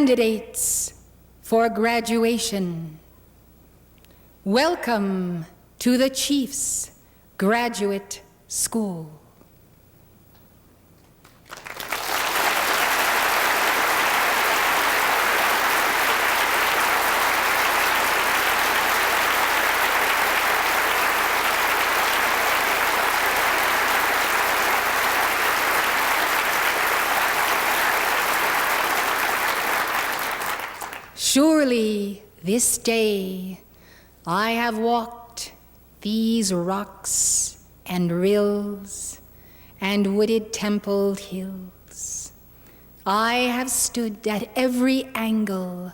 Candidates for graduation, welcome to the Chiefs Graduate School. Surely this day I have walked these rocks and rills and wooded templed hills. I have stood at every angle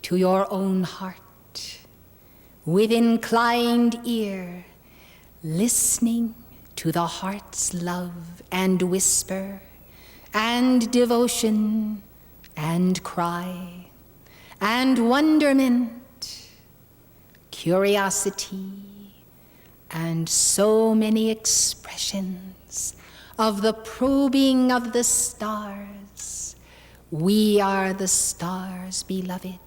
to your own heart, with inclined ear, listening to the heart's love and whisper and devotion and cry and wonderment, curiosity, and so many expressions of the probing of the stars. We are the stars, beloved,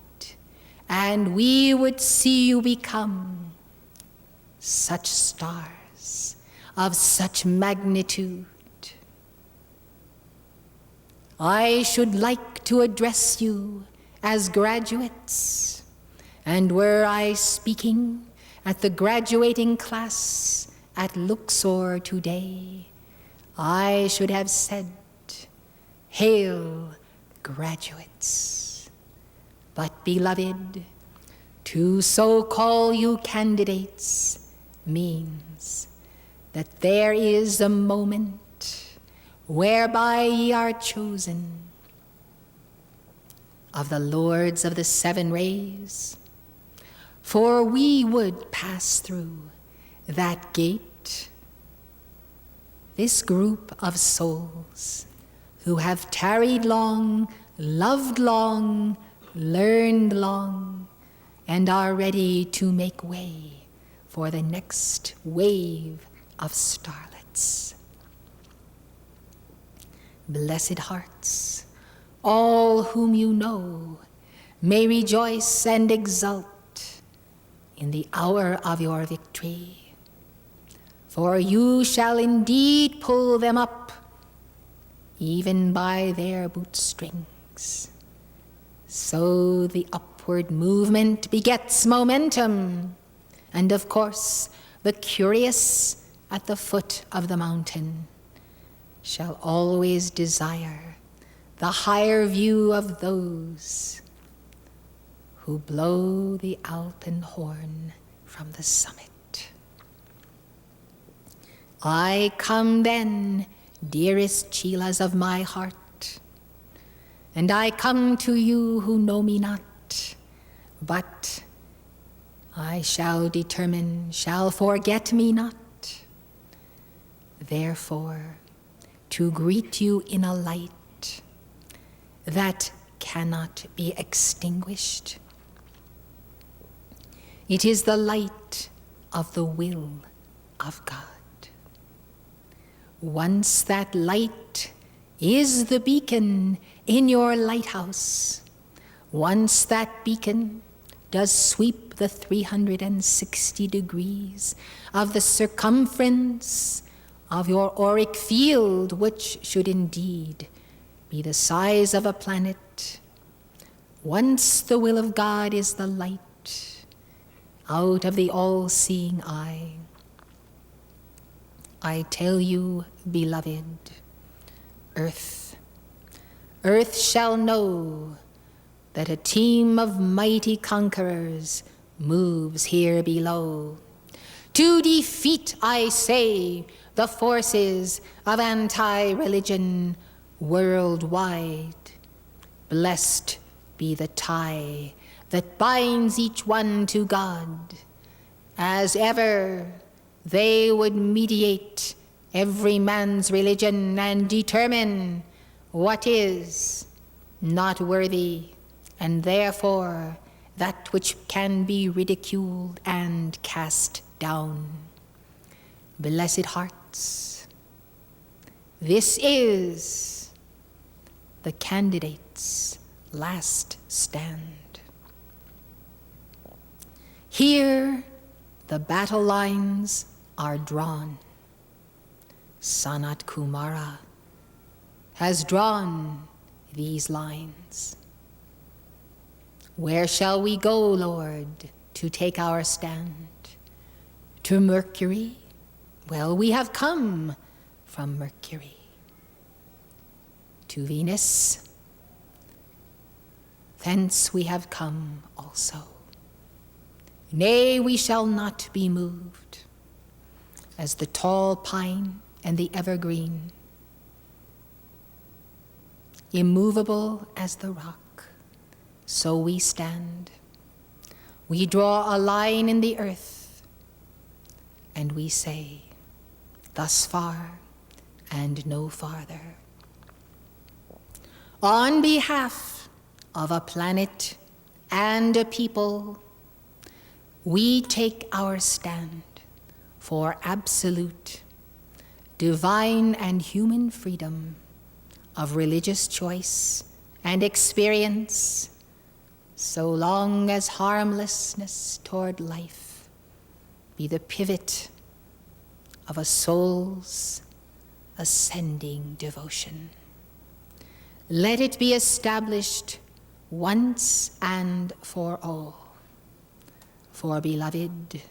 and we would see you become such stars of such magnitude. I should like to address you as graduates, and were I speaking at the graduating class at Luxor today, I should have said, "Hail, graduates." But beloved, to so call you candidates means that there is a moment whereby ye are chosen of the lords of the seven rays, for we would pass through that gate, this group of souls who have tarried long, loved long, learned long, and are ready to make way for the next wave of starlets. Blessed hearts, all whom you know, may rejoice and exult in the hour of your victory. For you shall indeed pull them up, even by their bootstrings. So the upward movement begets momentum, and of course, the curious at the foot of the mountain shall always desire the higher view of those who blow the Alpen horn from the summit. I come then, dearest Chelas of my heart, and I come to you who know me not, but I shall determine, shall forget me not. Therefore, to greet you in a light that cannot be extinguished. It is the light of the will of God. Once that light is the beacon in your lighthouse, once that beacon does sweep the 360 degrees of the circumference of your auric field, which should indeed be the size of a planet. Once the will of God is the light out of the all-seeing eye, I tell you, beloved, earth shall know that a team of mighty conquerors moves here below to defeat, I say, the forces of anti-religion worldwide. Blessed be the tie that binds each one to God, as ever they would mediate every man's religion and determine what is not worthy, and therefore that which can be ridiculed and cast down. Blessed hearts, this is the candidates last stand. Here the battle lines are drawn. Sanat Kumara has drawn these lines. Where shall we go, Lord, to take our stand? To Mercury? Well, we have come from Mercury. To Venus? Thence we have come also. Nay, we shall not be moved, as the tall pine and the evergreen, immovable as the rock, so we stand. We draw a line in the earth, and we say, thus far and no farther. On behalf of a planet and a people, we take our stand for absolute, divine and human freedom of religious choice and experience, so long as harmlessness toward life be the pivot of a soul's ascending devotion. Let it be established once and for all. For, beloved,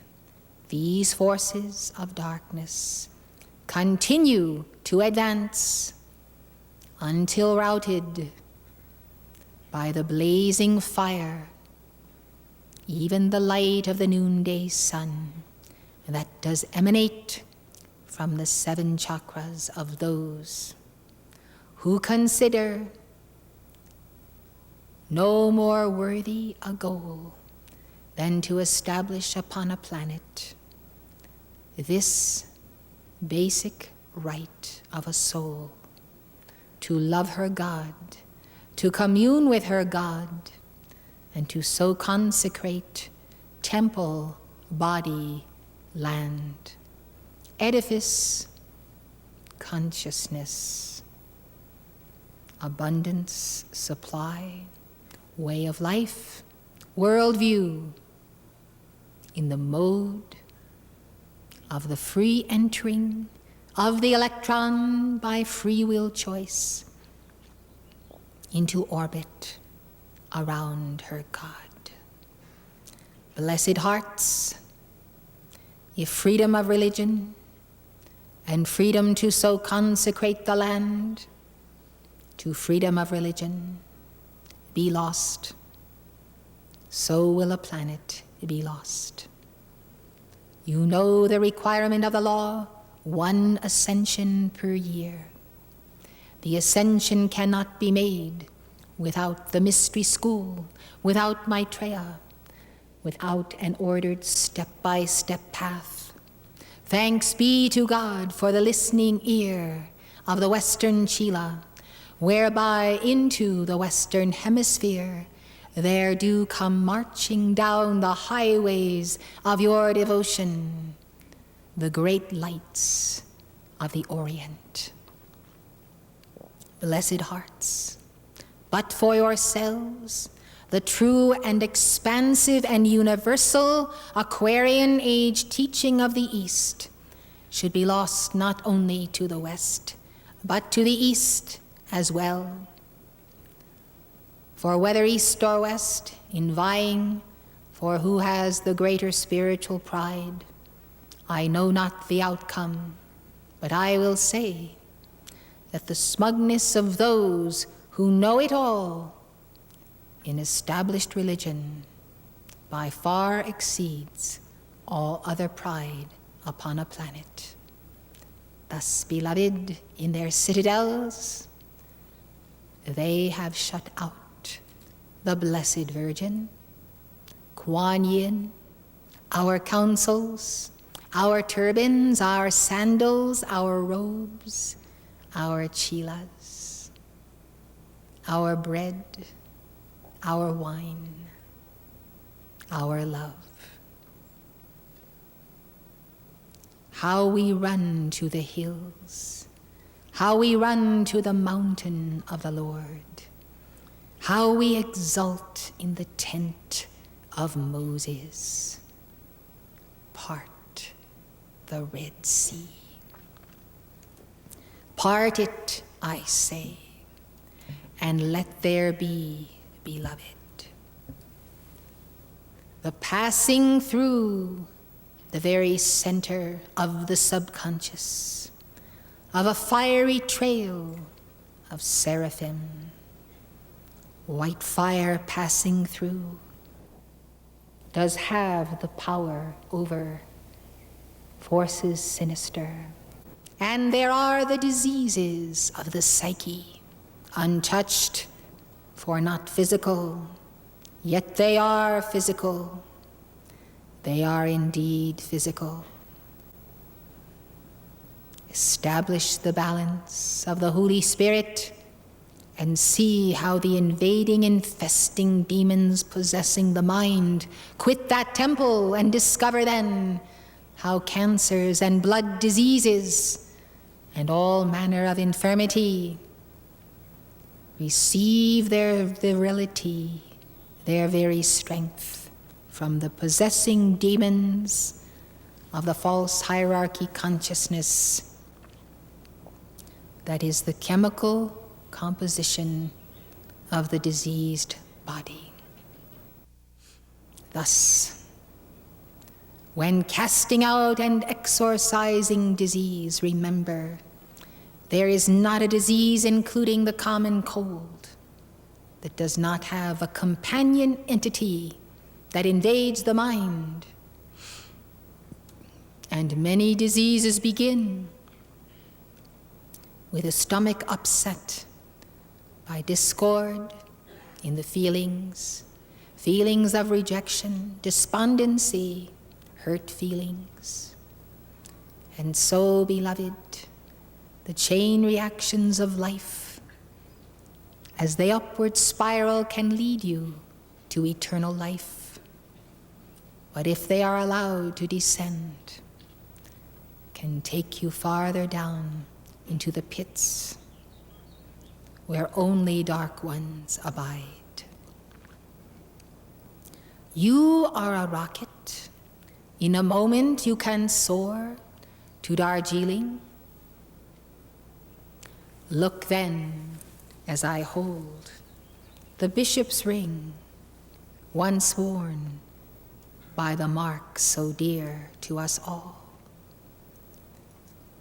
these forces of darkness continue to advance until routed by the blazing fire, even the light of the noonday sun that does emanate from the 7 chakras of those who consider no more worthy a goal than to establish upon a planet this basic right of a soul to love her God, to commune with her God, and to so consecrate temple, body, land, edifice, consciousness, abundance, supply, way of life, worldview, in the mode of the free entering of the electron by free will choice into orbit around her God. Blessed hearts, if freedom of religion and freedom to so consecrate the land to freedom of religion be lost, so will a planet be lost. You know the requirement of the law, 1 ascension per year. The ascension cannot be made without the mystery school, without Maitreya, without an ordered step-by-step path. Thanks be to God for the listening ear of the Western Chila, whereby into the Western Hemisphere there do come marching down the highways of your devotion the great lights of the Orient. Blessed hearts, but for yourselves, the true and expansive and universal Aquarian age teaching of the East should be lost not only to the West, but to the East as well. For whether East or West, in vying for who has the greater spiritual pride, I know not the outcome, but I will say that the smugness of those who know it all in established religion by far exceeds all other pride upon a planet. Thus, beloved, in their citadels, they have shut out the Blessed Virgin, Kuan Yin, our councils, our turbans, our sandals, our robes, our chilas, our bread, our wine, our love. How we run to the hills, how we run to the mountain of the Lord, how we exult in the tent of Moses. Part the Red Sea. Part it, I say, and let there be, beloved, the passing through the very center of the subconscious of a fiery trail of seraphim, white fire passing through, does have the power over forces sinister. And there are the diseases of the psyche, untouched, for not physical, yet they are physical. They are indeed physical. Establish the balance of the Holy Spirit and see how the invading, infesting demons possessing the mind quit that temple, and discover then how cancers and blood diseases and all manner of infirmity receive their virility, their very strength, from the possessing demons of the false hierarchy consciousness that is the chemical composition of the diseased body. Thus, when casting out and exorcising disease, remember, there is not a disease, including the common cold, that does not have a companion entity that invades the mind. And many diseases begin with a stomach upset by discord in the feelings of rejection, despondency, hurt feelings. And so, beloved, the chain reactions of life, as they upward spiral, can lead you to eternal life. But if they are allowed to descend, can take you farther down into the pits where only dark ones abide. You are a rocket. In a moment you can soar to Darjeeling. Look then as I hold the bishop's ring, once worn by the mark so dear to us all.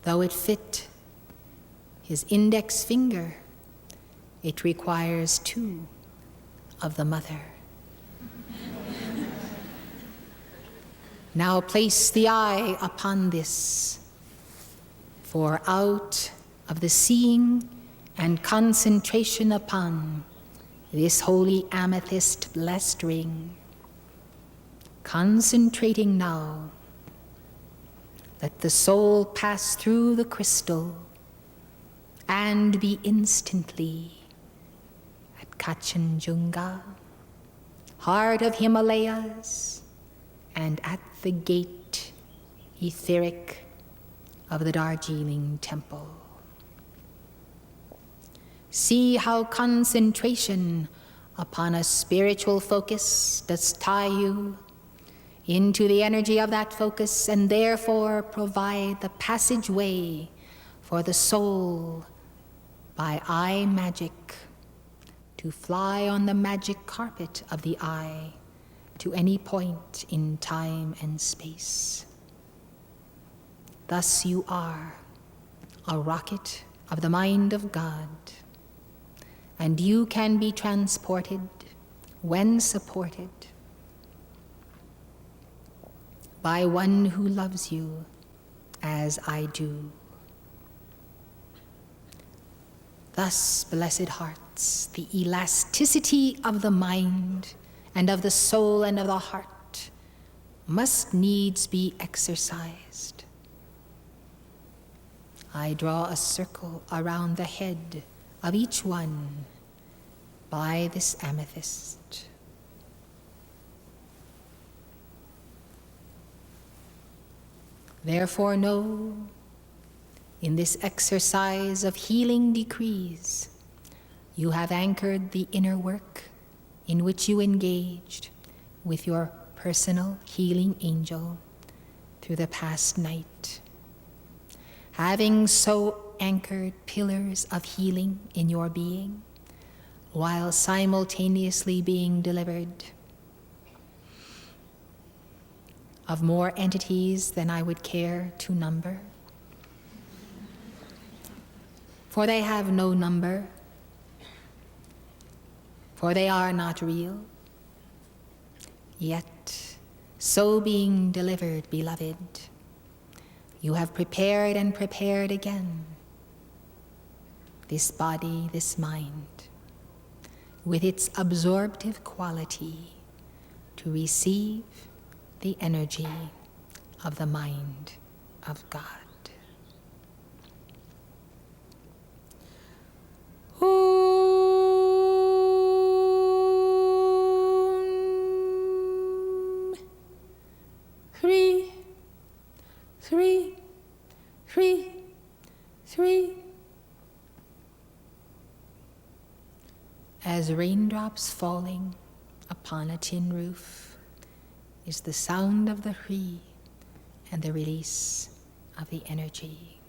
Though it fit his index finger, it requires two of the mother. Now place the eye upon this, for out of the seeing and concentration upon this holy amethyst blessed ring, concentrating now, let the soul pass through the crystal and be instantly at Kanchenjunga, heart of Himalayas, and at the gate etheric of the Darjeeling temple. See how concentration upon a spiritual focus does tie you into the energy of that focus, and therefore provide the passageway for the soul by eye magic to fly on the magic carpet of the eye to any point in time and space. Thus you are a rocket of the mind of God, and you can be transported, when supported, by one who loves you as I do. Thus, blessed hearts, the elasticity of the mind and of the soul and of the heart must needs be exercised. I draw a circle around the head of each one by this amethyst. Therefore know, in this exercise of healing decrees, You have anchored the inner work in which you engaged with your personal healing angel through the past night. Having so anchored pillars of healing in your being, while simultaneously being delivered of more entities than I would care to number. For they have no number, for they are not real. Yet, so being delivered, beloved, you have prepared and prepared again this body, this mind, with its absorptive quality to receive the energy of the mind of God. Three, three, three, three. As raindrops falling upon a tin roof is the sound of the Hri and the release of the energy.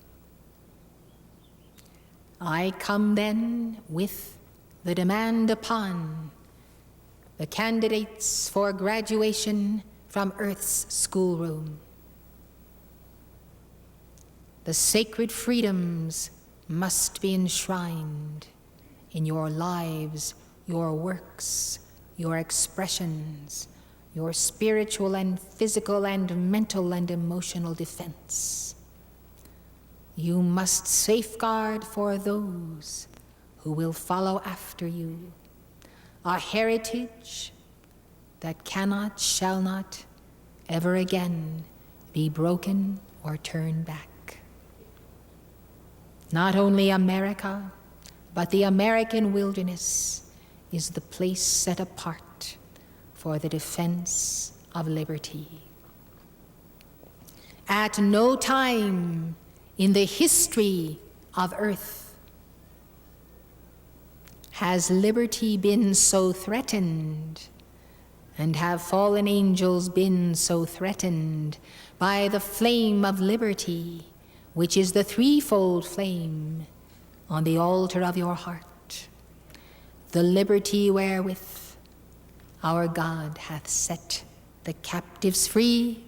I come then with the demand upon the candidates for graduation from Earth's schoolroom. The sacred freedoms must be enshrined in your lives, your works, your expressions, your spiritual and physical and mental and emotional defense. You must safeguard for those who will follow after you a heritage that cannot, shall not, ever again be broken or turned back. Not only America, but the American wilderness is the place set apart for the defense of liberty. At no time in the history of Earth has liberty been so threatened, and have fallen angels been so threatened by the flame of liberty, which is the threefold flame on the altar of your heart, the liberty wherewith our God hath set the captives free,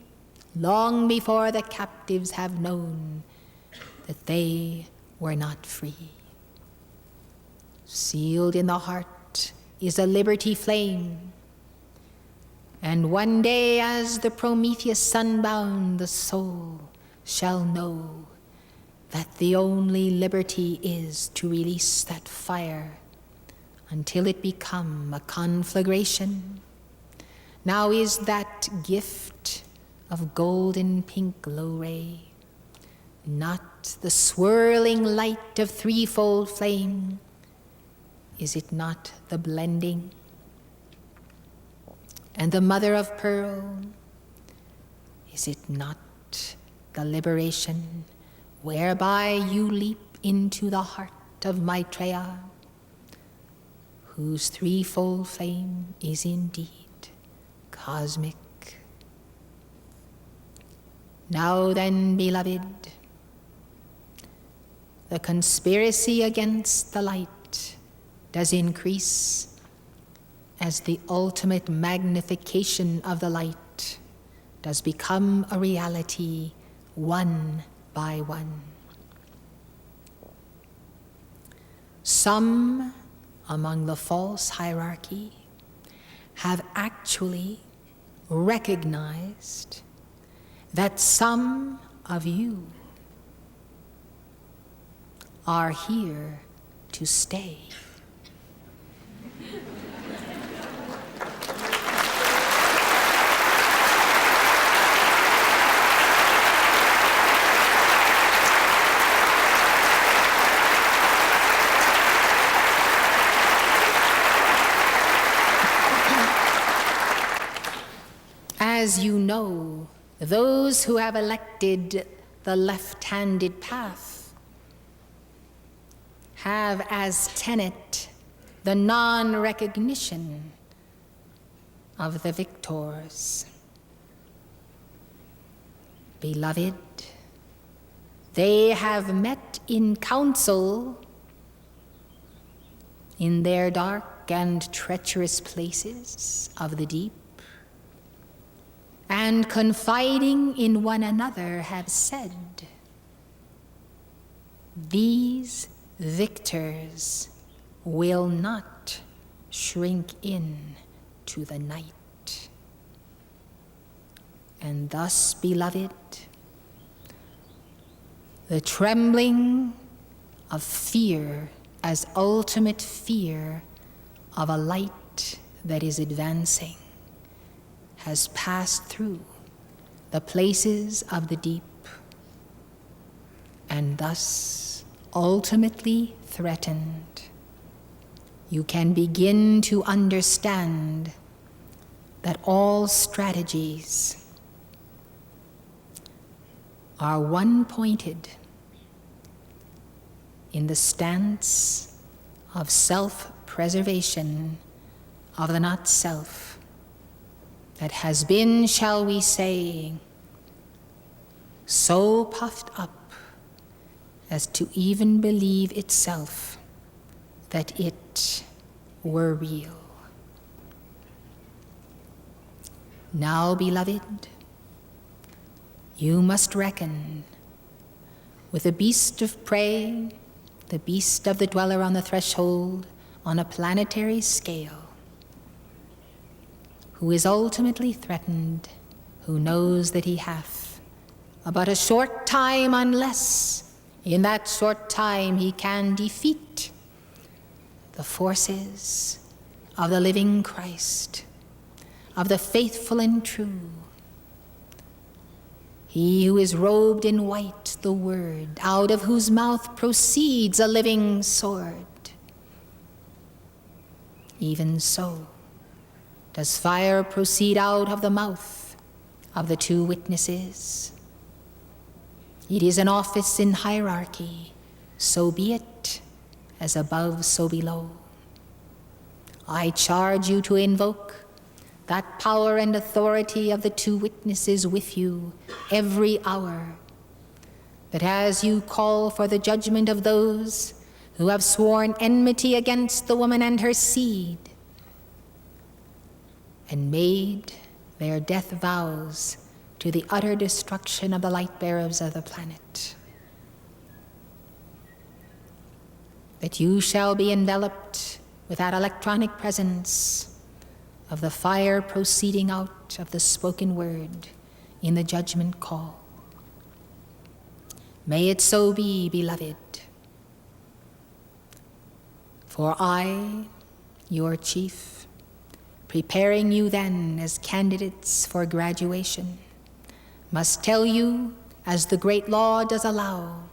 long before the captives have known that they were not free. Sealed in the heart is a liberty flame, and one day as the Prometheus sunbound, the soul shall know that the only liberty is to release that fire until it become a conflagration. Now is that gift of golden pink glow ray, not the swirling light of threefold flame? Is it not the blending? And the mother of pearl, is it not the liberation whereby you leap into the heart of Maitreya, whose threefold flame is indeed cosmic? Now then, beloved, the conspiracy against the light does increase as the ultimate magnification of the light does become a reality one by one. Some among the false hierarchy have actually recognized that some of you are here to stay. As you know, those who have elected the left-handed path have as tenet the non-recognition of the victors. Beloved, they have met in council in their dark and treacherous places of the deep, and confiding in one another have said, these victors will not shrink in to the night. And thus, beloved, the trembling of fear as ultimate fear of a light that is advancing has passed through the places of the deep, and thus ultimately threatened, you can begin to understand that all strategies are one-pointed in the stance of self-preservation of the not-self that has been, shall we say, so puffed up as to even believe itself that it were real. Now, beloved, you must reckon with the beast of prey, the beast of the dweller on the threshold, on a planetary scale, who is ultimately threatened, who knows that he hath about a short time, unless in that short time he can defeat the forces of the living Christ, of the faithful and true, he who is robed in white, the Word, out of whose mouth proceeds a living sword. Even so does fire proceed out of the mouth of the two witnesses. It is an office in hierarchy, so be it, as above, so below. I charge you to invoke that power and authority of the two witnesses with you every hour, that as you call for the judgment of those who have sworn enmity against the woman and her seed, and made their death vows to the utter destruction of the light bearers of the planet, that you shall be enveloped with that electronic presence of the fire proceeding out of the spoken word in the judgment call. May it so be, beloved. For I, your chief, preparing you then as candidates for graduation, must tell you, as the great law does allow,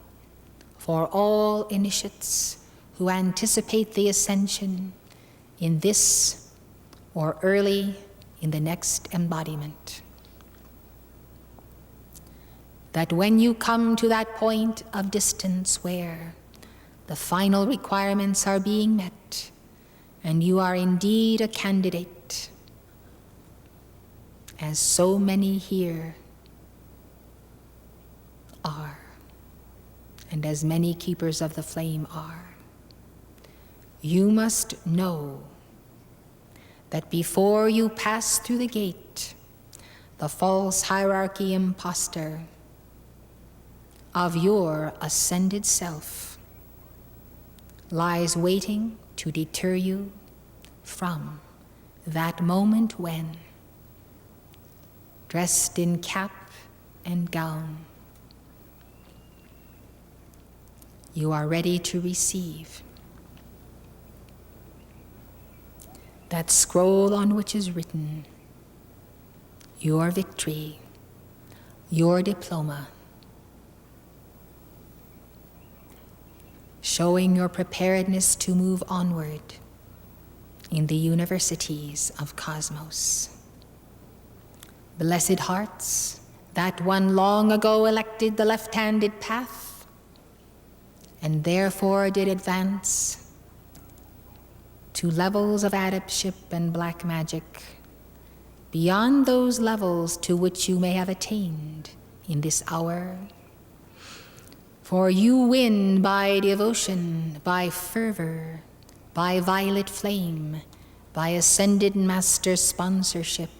for all initiates who anticipate the ascension in this or early in the next embodiment, that when you come to that point of distance where the final requirements are being met, and you are indeed a candidate, as so many here are, and as many keepers of the flame are, you must know that before you pass through the gate, the false hierarchy imposter of your ascended self lies waiting to deter you from that moment when, dressed in cap and gown, you are ready to receive that scroll on which is written your victory, your diploma, showing your preparedness to move onward in the universities of cosmos. Blessed hearts, that one long ago elected the left-handed path, 'and therefore did advance to levels of adeptship and black magic, beyond those levels to which you may have attained in this hour. For you win by devotion, by fervor, by violet flame, by ascended master sponsorship.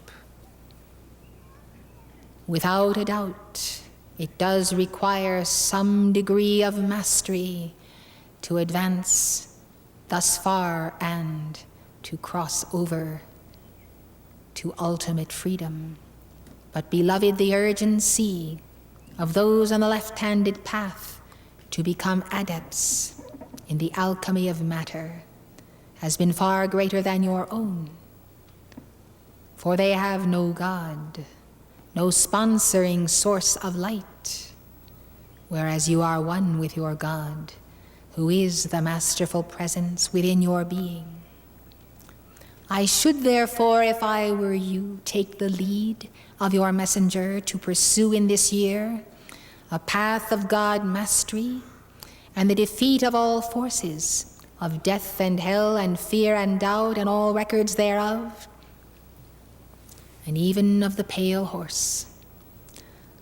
Without a doubt, it does require some degree of mastery to advance thus far and to cross over to ultimate freedom. But beloved, the urgency of those on the left-handed path to become adepts in the alchemy of matter has been far greater than your own. For they have no God, no sponsoring source of light, whereas you are one with your God, who is the masterful presence within your being. I should therefore, if I were you, take the lead of your messenger to pursue in this year a path of God mastery and the defeat of all forces of death and hell and fear and doubt and all records thereof, and even of the pale horse,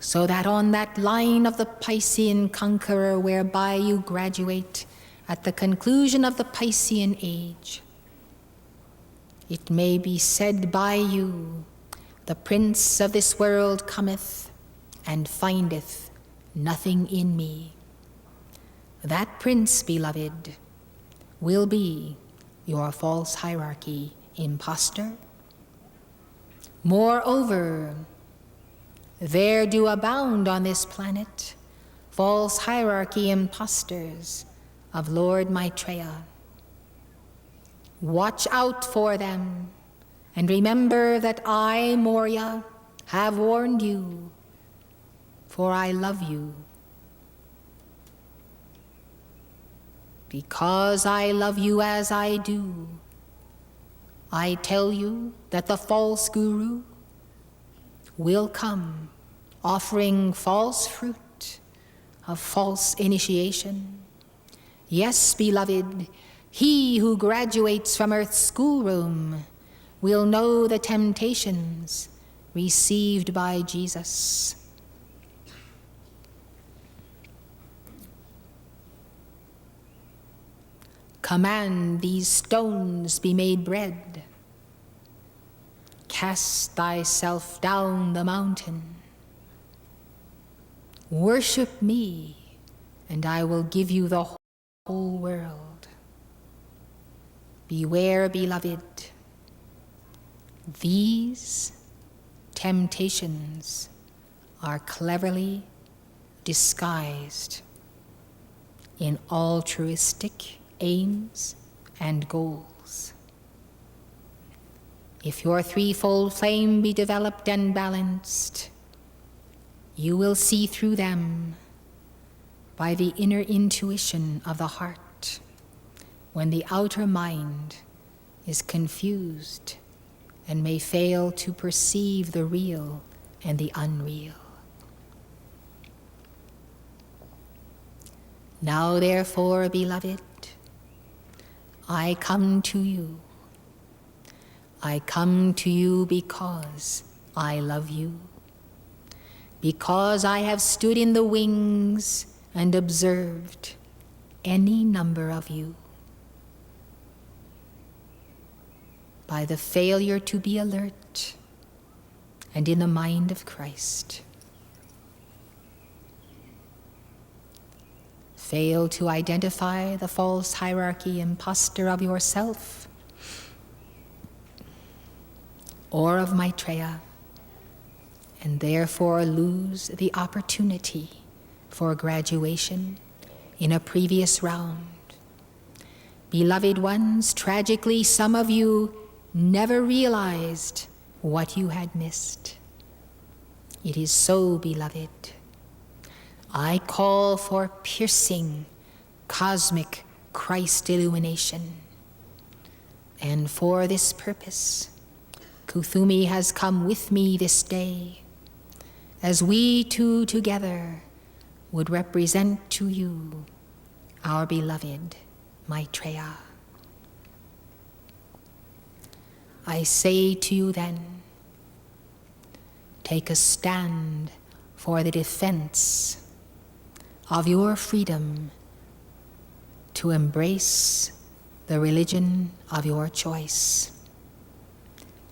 so that on that line of the Piscean conqueror whereby you graduate at the conclusion of the Piscean age, it may be said by you, the prince of this world cometh and findeth nothing in me. That prince, beloved, will be your false hierarchy impostor. Moreover, there do abound on this planet false hierarchy impostors of Lord Maitreya. Watch out for them, and remember that I, Moria, have warned you, for I love you. Because I love you as I do, I tell you that the false guru will come offering false fruit of false initiation. Yes, beloved, he who graduates from Earth's schoolroom will know the temptations received by Jesus. Command these stones be made bread. Cast thyself down the mountain. Worship me, and I will give you the whole world. Beware, beloved. These temptations are cleverly disguised in altruistic aims and goals. If your threefold flame be developed and balanced, you will see through them by the inner intuition of the heart when the outer mind is confused and may fail to perceive the real and the unreal. Now, therefore, beloved, I come to you. I come to you because I love you, because I have stood in the wings and observed any number of you. By the failure to be alert and in the mind of Christ. Fail to identify the false hierarchy impostor of yourself or of Maitreya, and therefore lose the opportunity for graduation in a previous round. Beloved ones, tragically, some of you never realized what you had missed. It is so, beloved. I call for piercing, cosmic Christ illumination. And for this purpose, Kuthumi has come with me this day, as we two together would represent to you our beloved Maitreya. I say to you then, take a stand for the defense of your freedom to embrace the religion of your choice,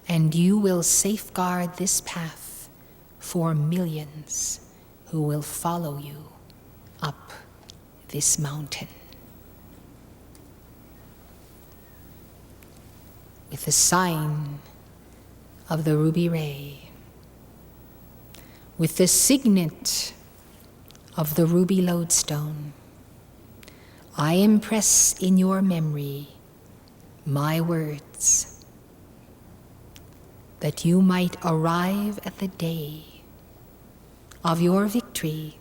and you will safeguard this path for millions who will follow you up this mountain. With the sign of the ruby ray, with the signet of the ruby lodestone, I impress in your memory my words, that you might arrive at the day of your victory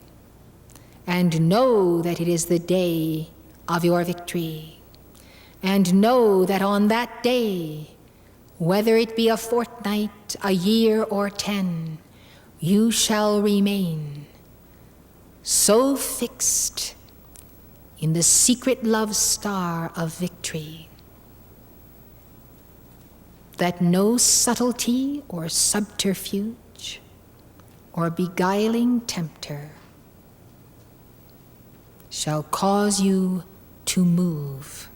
and know that it is the day of your victory, and know that on that day, whether it be a fortnight, a year, or 10, you shall remain so fixed in the secret love star of victory that no subtlety or subterfuge or beguiling tempter shall cause you to move,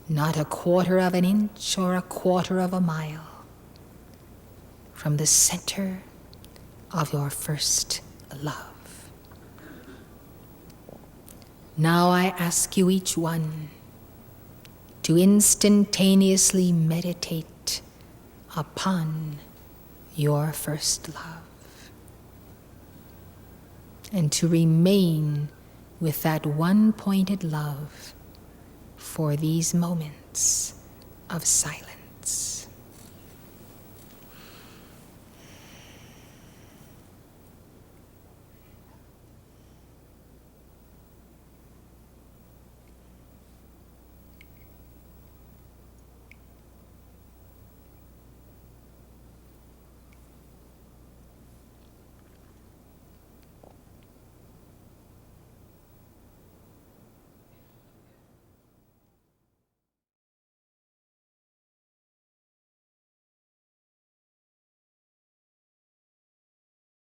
not a quarter of an inch or a quarter of a mile, from the center of your first love. Now I ask you each one to instantaneously meditate upon your first love, and to remain with that one-pointed love for these moments of silence.